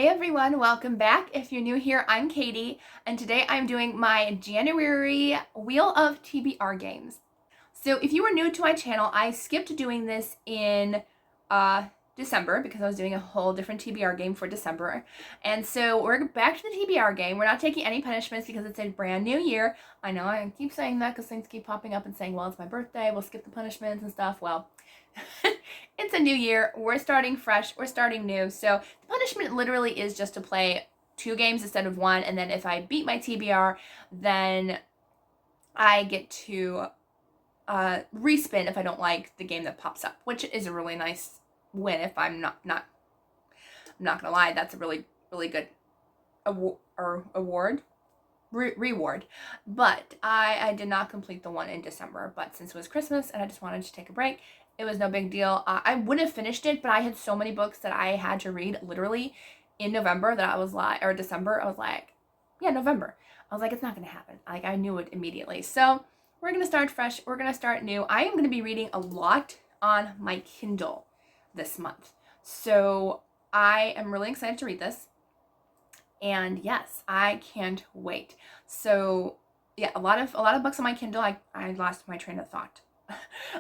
Hey everyone, welcome back. If you're new here, I'm Katie, and today I'm doing my January Wheel of TBR games. So if you were new to my channel, I skipped doing this in December because I was doing a whole different TBR game for December. And so we're back to the TBR game. We're not taking any punishments because it's a brand new year. I know I keep saying that because things keep popping up and saying, well, it's my birthday, we'll skip the punishments and stuff. Well, it's a new year. We're starting fresh. We're starting new. So the punishment literally is just to play 2 games instead of 1. And then if I beat my TBR, then I get to respin if I don't like the game that pops up, which is a really nice win. If I'm not gonna lie, that's a really good reward. But I did not complete the one in December. But since it was Christmas and I just wanted to take a break, it was no big deal. I would have finished it, but I had so many books that I had to read literally in November that I was like, or December, I was like, yeah, November. I was like, it's not gonna happen. Like, I knew it immediately. So we're gonna start fresh. We're gonna start new. I am gonna be reading a lot on my Kindle this month. So I am really excited to read this. And yes, I can't wait. So yeah, a lot of books on my Kindle. I lost my train of thought.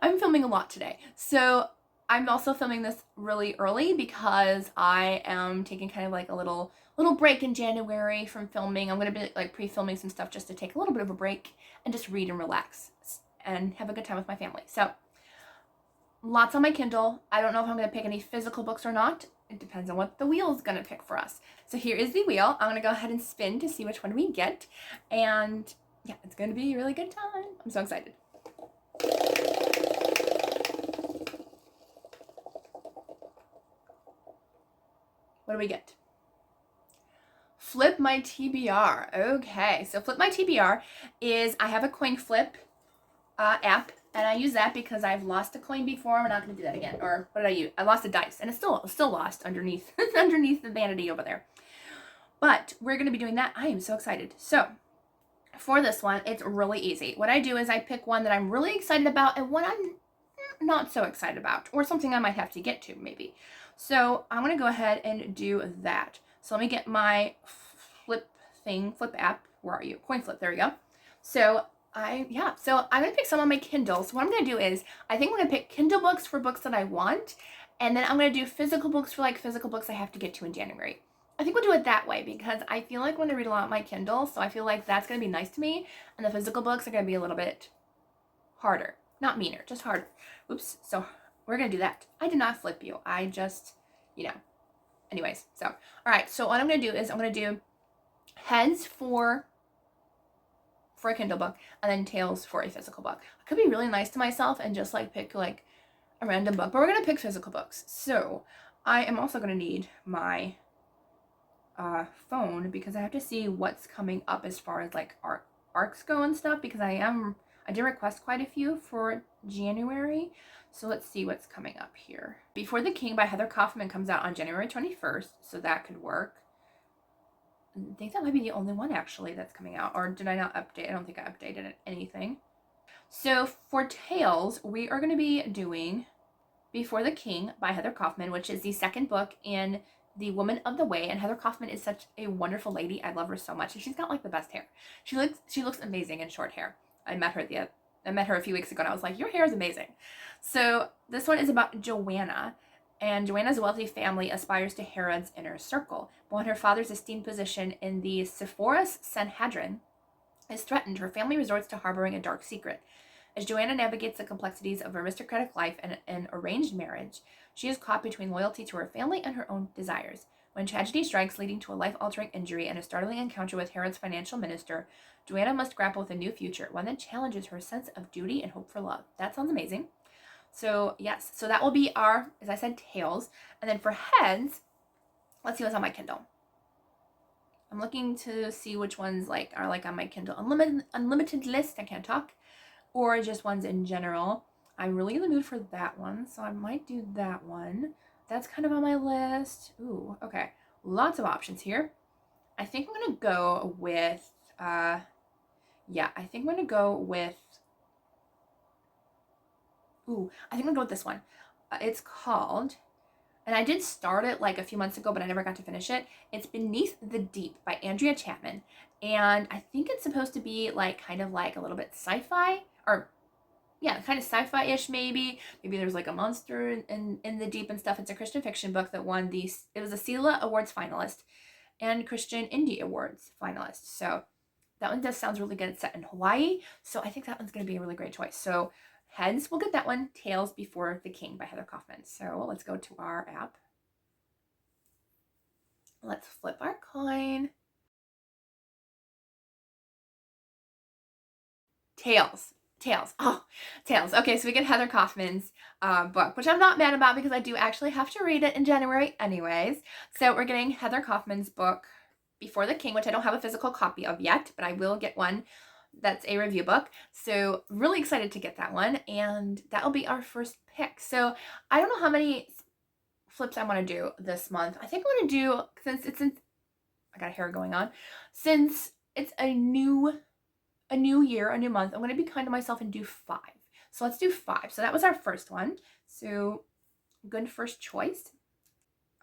I'm filming a lot today. So I'm also filming this really early because I am taking kind of like a little break in January from filming. I'm going to be like pre-filming some stuff just to take a little bit of a break and just read and relax and have a good time with my family. So lots on my Kindle. I don't know if I'm going to pick any physical books or not. It depends on what the wheel is going to pick for us. So here is the wheel. I'm going to go ahead and spin to see which one we get. And yeah, it's going to be a really good time. I'm so excited. What do we get? Flip My TBR. Okay, so Flip My TBR is, I have a coin flip app, and I use that because I've lost a coin before. We're not going to do that again. Or what did I use? I lost a dice, and it's still lost underneath underneath the vanity over there. But we're going to be doing that. I am so excited. So for this one, it's really easy. What I do is I pick one that I'm really excited about and one I'm not so excited about, or something I might have to get to maybe. So I'm going to go ahead and do that. So let me get my flip app. Where are you? Coin flip. There we go. So I'm going to pick some on my Kindle. So what I'm going to do is, I think I'm going to pick Kindle books for books that I want. And then I'm going to do physical books for like physical books I have to get to in January. I think we'll do it that way because I feel like when I read a lot on my Kindle, so I feel like that's going to be nice to me. And the physical books are going to be a little bit harder. Not meaner, just harder. Oops. So we're going to do that. I did not flip you. I just, anyways. So, all right. So what I'm going to do is I'm going to do heads for a Kindle book and then tails for a physical book. I could be really nice to myself and just like pick like a random book, but we're going to pick physical books. So I am also going to need my phone because I have to see what's coming up as far as like arcs go and stuff because I did request quite a few for January. So let's see what's coming up here. Before the King by Heather Kaufman comes out on January 21st, so that could work. I think that might be the only one actually that's coming out, or did I not update? I don't think I updated anything. So for Tales, we are going to be doing Before the King by Heather Kaufman, which is the second book in the Woman of the Way, and Heather Kaufman is such a wonderful lady. I love her so much, and she's got like the best hair. She looks amazing in short hair. I met her a few weeks ago, and I was like, your hair is amazing. So this one is about Joanna, and Joanna's wealthy family aspires to Herod's inner circle. But when her father's esteemed position in the Sepphoris Sanhedrin is threatened, her family resorts to harboring a dark secret. As Joanna navigates the complexities of aristocratic life and an arranged marriage, she is caught between loyalty to her family and her own desires. When tragedy strikes, leading to a life-altering injury and a startling encounter with Herod's financial minister, Joanna must grapple with a new future, one that challenges her sense of duty and hope for love. That sounds amazing. So yes, so that will be our, as I said, tails. And then for heads, let's see what's on my Kindle. I'm looking to see which ones are on my Kindle unlimited list. I can't talk. Or just ones in general. I'm really in the mood for that one, so I might do that one. That's kind of on my list. Ooh, okay. Lots of options here. I think I'm going to go with, I think I'm going to go with this one. It's called and I did start it like a few months ago, but I never got to finish it. It's Beneath the Deep by Andrea Chapman. And I think it's supposed to be like kind of like a little bit sci-fi, or yeah, kind of sci-fi-ish maybe. Maybe there's like a monster in the deep and stuff. It's a Christian fiction book that won it was a CELA Awards finalist and Christian Indie Awards finalist. So that one does sounds really good. It's set in Hawaii, so I think that one's going to be a really great choice. So heads, we'll get that one. Tails, Before the King by Heather Kaufman. So let's go to our app. Let's flip our coin. Tails. Tails. Oh, Tails. Okay, so we get Heather Kaufman's book, which I'm not mad about because I do actually have to read it in January anyways. So we're getting Heather Kaufman's book, Before the King, which I don't have a physical copy of yet, but I will get one. That's a review book. So really excited to get that one. And that'll be our first pick. So I don't know how many flips I want to do this month. I think I want to do, I got hair going on, since it's a new year, a new month, I'm going to be kind to myself and do 5. So let's do 5. So that was our first one. So good first choice.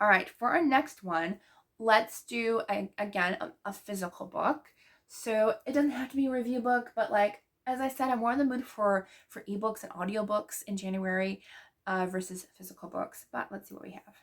All right, for our next one, let's do, again, a physical book. So it doesn't have to be a review book, but like, as I said, I'm more in the mood for ebooks and audiobooks in January versus physical books. But let's see what we have.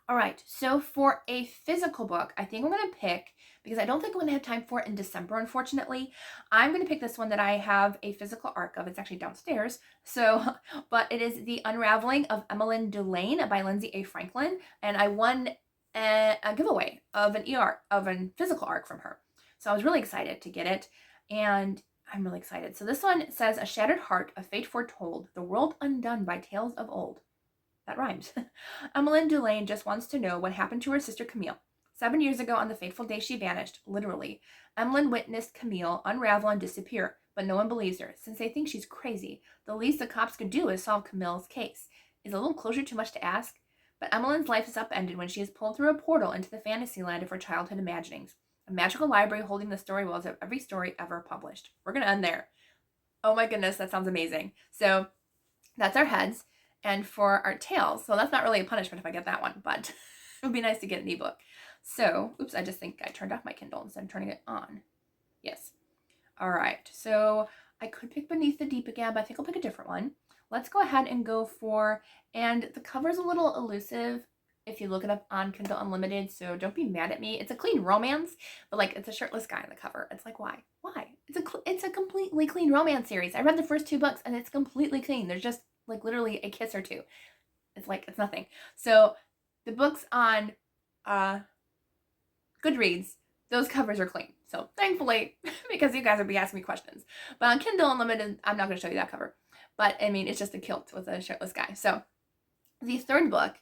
All right, so for a physical book, I think I'm going to pick, because I don't think I'm going to have time for it in December, unfortunately. I'm going to pick this one that I have a physical arc of. It's actually downstairs. So, but it is The Unraveling of Emmeline Delaine by Lindsay A. Franklin. And I won a giveaway of a physical arc from her. So I was really excited to get it. And I'm really excited. So this one says, A Shattered Heart, A Fate Foretold, The World Undone by Tales of Old. That rhymes. Emmeline Delaine just wants to know what happened to her sister Camille. 7 years ago, on the fateful day she vanished, literally, Emmeline witnessed Camille unravel and disappear, but no one believes her, since they think she's crazy. The least the cops could do is solve Camille's case. Is a little closure too much to ask? But Emmeline's life is upended when she is pulled through a portal into the fantasy land of her childhood imaginings. A magical library holding the story wells of every story ever published. We're going to end there. Oh my goodness, that sounds amazing. So that's our heads. And for our tails, so that's not really a punishment if I get that one, but it would be nice to get an ebook. So, oops, I just think I turned off my Kindle instead of turning it on. Yes. All right, so I could pick Beneath the Deep again, but I think I'll pick a different one. Let's go ahead and go for, and the cover's a little elusive if you look it up on Kindle Unlimited, so don't be mad at me. It's a clean romance, but like it's a shirtless guy on the cover. It's like, why? Why? It's a completely clean romance series. I read the first 2 books and it's completely clean. There's just like literally a kiss or 2. It's nothing. So the books on Goodreads, those covers are clean. So thankfully, because you guys would be asking me questions. But on Kindle Unlimited, I'm not going to show you that cover. But I mean, it's just a kilt with a shirtless guy. So the third book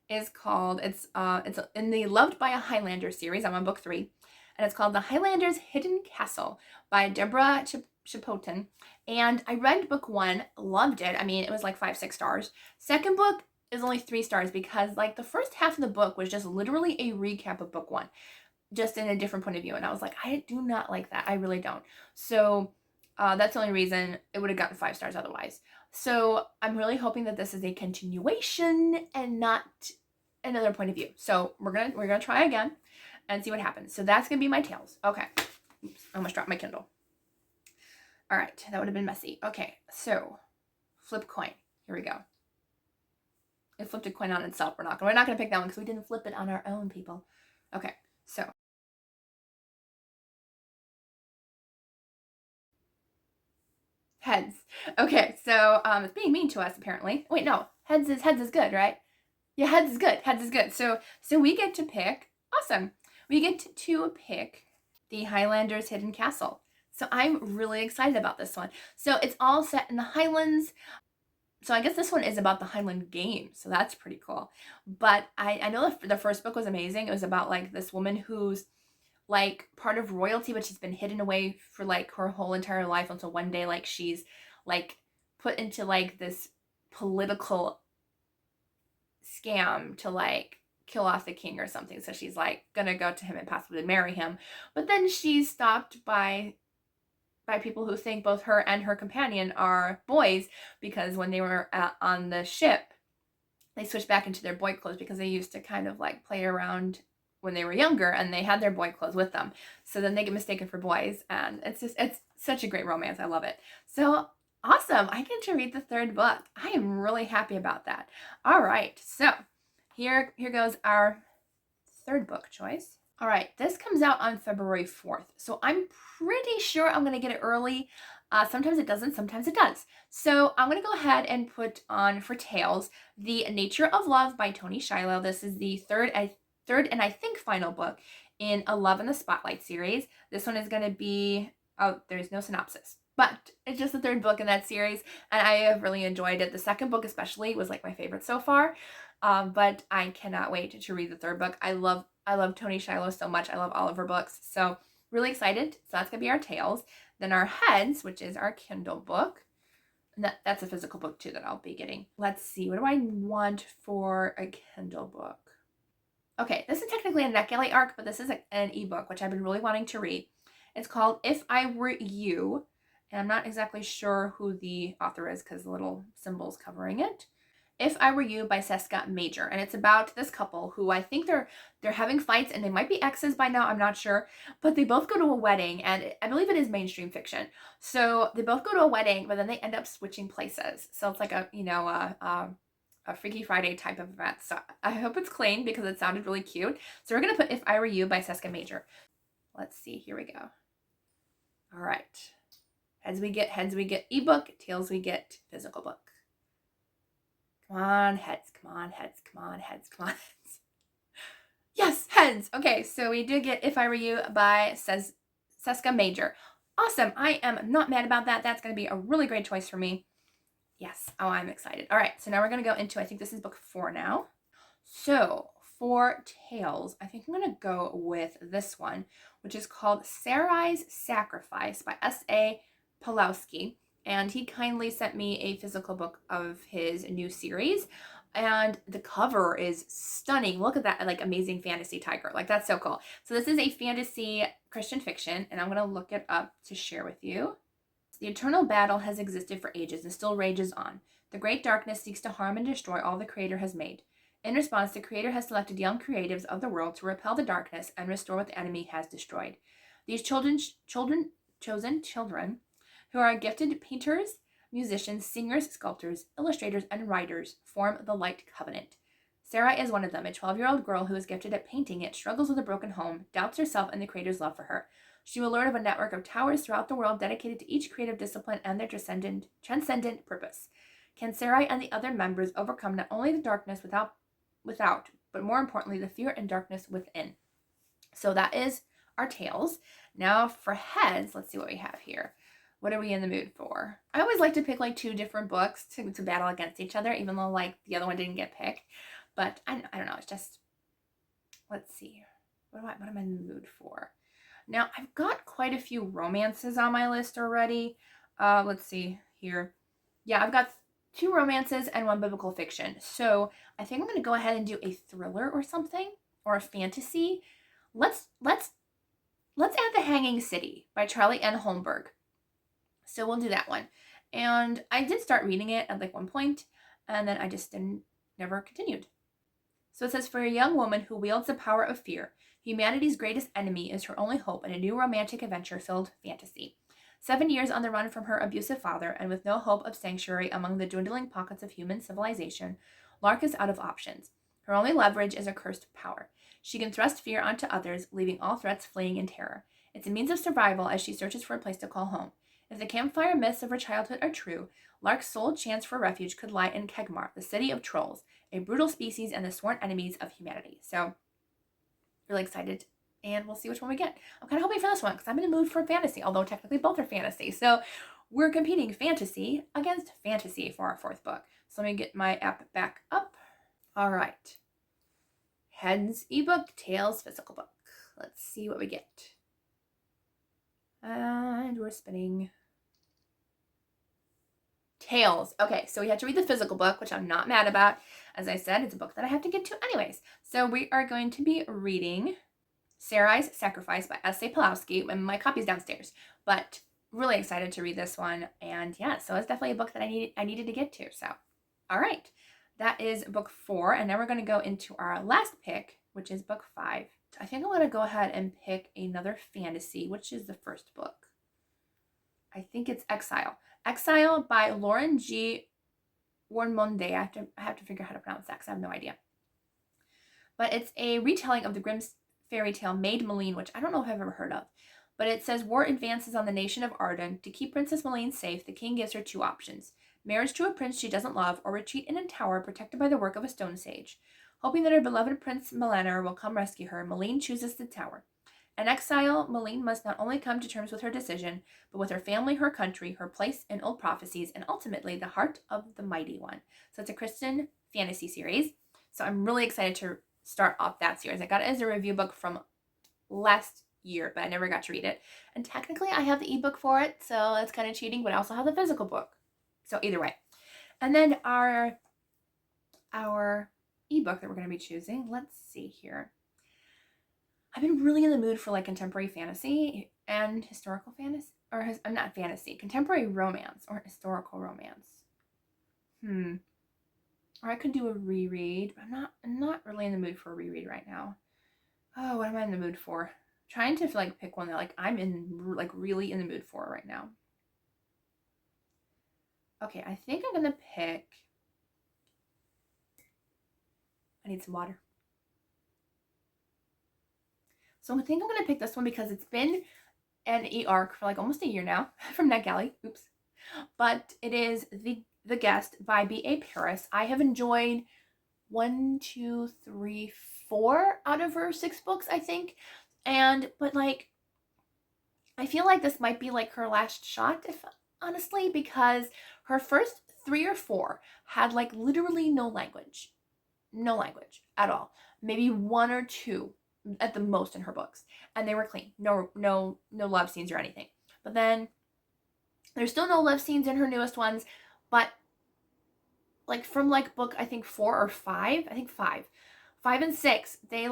is called, it's in the Loved by a Highlander series. I'm on book 3. And it's called The Highlander's Hidden Castle by Deborah Chipotin. And I read book 1, loved it. I mean, it was like 5-6 stars. Second book is only 3 stars because like the first half of the book was just literally a recap of book 1, just in a different point of view. And I was like, I do not like that. I really don't. So that's the only reason it would have gotten 5 stars otherwise. So I'm really hoping that this is a continuation and not another point of view. So we're gonna try again and see what happens. So that's gonna be my tails. Okay. Oops, I almost dropped my Kindle. All right, that would have been messy. Okay, so flip coin. Here we go. It flipped a coin on itself. We're not gonna pick that one because we didn't flip it on our own, people. Okay, so heads. Okay, so it's being mean to us apparently. Wait, no, heads is good, right? Yeah, heads is good. Heads is good. So we get to pick. Awesome. We get to pick the Highlander's Hidden Castle. So I'm really excited about this one. So it's all set in the Highlands. So I guess this one is about the Highland Games. So that's pretty cool. But I know the first book was amazing. It was about like this woman who's like part of royalty, but she's been hidden away for like her whole entire life until one day like she's like put into like this political scam to like kill off the king or something. So she's like gonna go to him and possibly marry him. But then she's stopped by people who think both her and her companion are boys, because when they were on the ship, they switched back into their boy clothes because they used to kind of like play around when they were younger, and they had their boy clothes with them. So then they get mistaken for boys, and it's such a great romance. I love it. So awesome. I get to read the third book. I am really happy about that. All right. So here goes our third book choice. All right, this comes out on February 4th. So I'm pretty sure I'm going to get it early. Sometimes it doesn't, sometimes it does. So I'm going to go ahead and put on for Tales, The Nature of Love by Tony Shiloh. This is the third and I think final book in a Love in the Spotlight series. This one is going to be, oh, there's no synopsis, but it's just the third book in that series, and I have really enjoyed it. The second book especially was like my favorite so far, but I cannot wait to read the third book. I love Tony Shiloh so much. I love all of her books, so really excited. So that's going to be our Tales. Then our Heads, which is our Kindle book. And that's a physical book too that I'll be getting. Let's see, what do I want for a Kindle book? Okay, this is technically a Necule arc, but this is an ebook, which I've been really wanting to read. It's called If I Were You, and I'm not exactly sure who the author is because the little symbol's covering it. If I Were You by Seska Major, and it's about this couple who I think they're having fights, and they might be exes by now, I'm not sure, but they both go to a wedding, and I believe it is mainstream fiction. So they both go to a wedding, but then they end up switching places. So it's like a Freaky Friday type of event. So I hope it's clean because it sounded really cute. So we're going to put If I Were You by Seska Major. Let's see. Here we go. All right. Heads we get ebook. Tails we get physical book. Come on, heads. Come on, heads. Come on, heads. Come on, heads. Yes, heads. Okay, so we did get If I Were You by Seska Major. Awesome. I am not mad about that. That's going to be a really great choice for me. Yes. Oh, I'm excited. All right. So now we're going to go into, I think this is book 4 now. So for Tales, I think I'm going to go with this one, which is called Sarai's Sacrifice by S.A. Pulowski. And he kindly sent me a physical book of his new series. And the cover is stunning. Look at that, like amazing fantasy tiger. Like, that's so cool. So this is a fantasy Christian fiction, and I'm going to look it up to share with you. The eternal battle has existed for ages and still rages on. The great darkness seeks to harm and destroy all the Creator has made. In response, the Creator has selected young creatives of the world to repel the darkness and restore what the enemy has destroyed. These chosen children, who are gifted painters, musicians, singers, sculptors, illustrators, and writers, form the Light Covenant. Sarai is one of them, a 12-year-old girl who is gifted at painting yet struggles with a broken home, doubts herself and the Creator's love for her. She will learn of a network of towers throughout the world dedicated to each creative discipline and their transcendent purpose. Can Sarai and the other members overcome not only the darkness without, but more importantly, the fear and darkness within? So that is our Tales. Now for Heads, let's see what we have here. What are we in the mood for? I always like to pick like 2 different books to battle against each other, even though like the other one didn't get picked. But I don't know. It's just, let's see. What am I in the mood for? Now, I've got quite a few romances on my list already. Let's see here. Yeah, I've got 2 romances and 1 biblical fiction. So I think I'm going to go ahead and do a thriller or something, or a fantasy. Let's add The Hanging City by Charlie N. Holmberg. So we'll do that one. And I did start reading it at like one point, and then I just never continued. So it says, for a young woman who wields the power of fear, humanity's greatest enemy is her only hope in a new romantic adventure-filled fantasy. 7 years on the run from her abusive father, and with no hope of sanctuary among the dwindling pockets of human civilization, Lark is out of options. Her only leverage is a cursed power. She can thrust fear onto others, leaving all threats fleeing in terror. It's a means of survival as she searches for a place to call home. If the campfire myths of her childhood are true, Lark's sole chance for refuge could lie in Kegmar, the city of trolls, a brutal species and the sworn enemies of humanity. So, really excited, and we'll see which one we get. I'm kind of hoping for this one because I'm in the mood for fantasy, although technically both are fantasy. So we're competing fantasy against fantasy for our 4th book. So let me get my app back up. All right. Heads ebook, Tails physical book. Let's see what we get. And we're spinning. Tales. Okay, so we had to read the physical book, which I'm not mad about. As I said, it's a book that I have to get to anyways. So we are going to be reading Sarai's Sacrifice by S.A. Pulowski, and my copy's downstairs. But really excited to read this one. And yeah, so it's definitely a book that I needed to get to. So, all right. That is book 4. And now we're going to go into our last pick, which is book 5. I think I'm going to go ahead and pick another fantasy. Which is the first book? I think it's Exile. Exile by Lauren G. Warnmonde. I have to figure out how to pronounce that because I have no idea. But it's a retelling of the Grimm's fairy tale Maid Maleen, which I don't know if I've ever heard of. But it says, war advances on the nation of Arden. To keep Princess Maleen safe, the king gives her 2 options. Marriage to a prince she doesn't love, or retreat in a tower protected by the work of a stone sage. Hoping that her beloved Prince Melanar will come rescue her, Maleen chooses the tower. In exile, Maleen must not only come to terms with her decision, but with her family, her country, her place in old prophecies, and ultimately the heart of the mighty one. So it's a Christian fantasy series. So I'm really excited to start off that series. I got it as a review book from last year, but I never got to read it. And technically I have the ebook for it, so that's kind of cheating, but I also have the physical book. So either way. And then our ebook that we're going to be choosing, let's see here. I've been really in the mood for like contemporary fantasy and historical fantasy, or not fantasy, contemporary romance or historical romance. Or I could do a reread, but I'm not really in the mood for a reread right now. Oh, what am I in the mood for? Trying to like pick one that like I'm in like really in the mood for right now. Okay, I think I'm gonna pick. I need some water. So I think I'm gonna pick this one because it's been an e-arc for like almost a year now from NetGalley. Oops, but it is the Guest by B.A. Paris. I have enjoyed 1, 2, 3, 4 out of her 6 books, I think. But like, I feel like this might be like her last shot, if honestly, because her first 3 or 4 had like literally no language at all. Maybe 1 or 2 at the most in her books, and they were clean. No love scenes or anything. But then there's still no love scenes in her newest ones, but like from like book I think 4 or 5, I think 5 and 6, they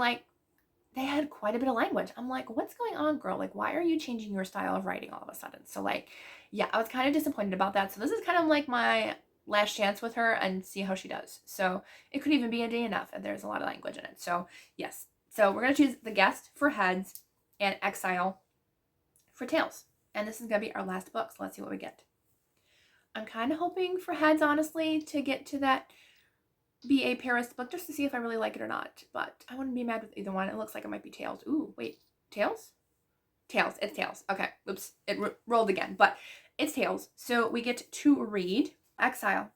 had quite a bit of language. I'm like, what's going on, girl? Like, why are you changing your style of writing all of a sudden? So like, yeah, I was kind of disappointed about that. So this is kind of like my last chance with her and see how she does. So it could even be a day enough if there's a lot of language in it. So yes. So we're going to choose The Guest for heads and Exile for tails. And this is going to be our last book. So let's see what we get. I'm kind of hoping for heads, honestly, to get to that B.A. Paris book just to see if I really like it or not. But I wouldn't be mad with either one. It looks like it might be tails. Ooh, wait. Tails? Tails. It's tails. Okay. Oops. It rolled again. But it's tails. So we get to read Exile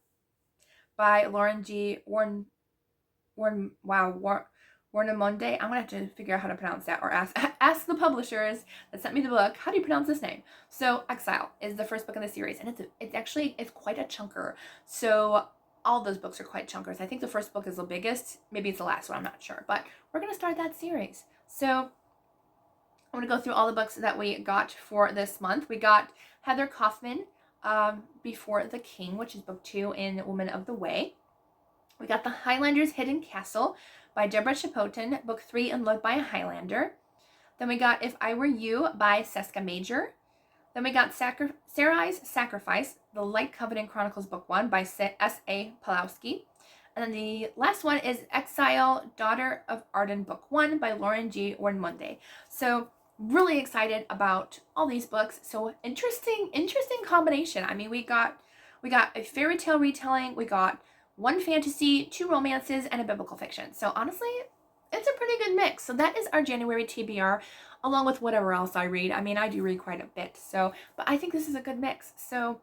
by Lauren G. Warnamonde. I'm gonna have to figure out how to pronounce that, or ask the publishers that sent me the book, how do you pronounce this name? So Exile is the first book in the series, and it's quite a chunker. So all those books are quite chunkers. I think the first book is the biggest. Maybe it's the last one, I'm not sure. But we're gonna start that series. So I'm gonna go through all the books that we got for this month. We got Heather Kaufman, Before the King, which is book 2 in Woman of the Way. We got The Highlander's Hidden Castle by Deborah Chapotin, book 3 in Love by a Highlander. Then we got If I Were You by Seska Major. Then we got Sarai's Sacrifice, The Light Covenant Chronicles book 1 by S.A. Pawlowski. And then the last one is Exile, Daughter of Arden book 1 by Lauren G. Warnmonde. So really excited about all these books. So interesting combination. I mean, we got a fairy tale retelling, we got 1 fantasy, 2 romances, and a biblical fiction. So honestly, it's a pretty good mix. So that is our January TBR, along with whatever else I read. I mean, I do read quite a bit. So, but I think this is a good mix. So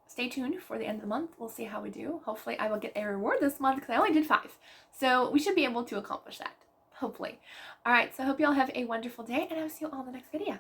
stay tuned for the end of the month. We'll see how we do. Hopefully I will get a reward this month because I only did 5. So we should be able to accomplish that. Hopefully. All right. So I hope you all have a wonderful day, and I will see you all in the next video.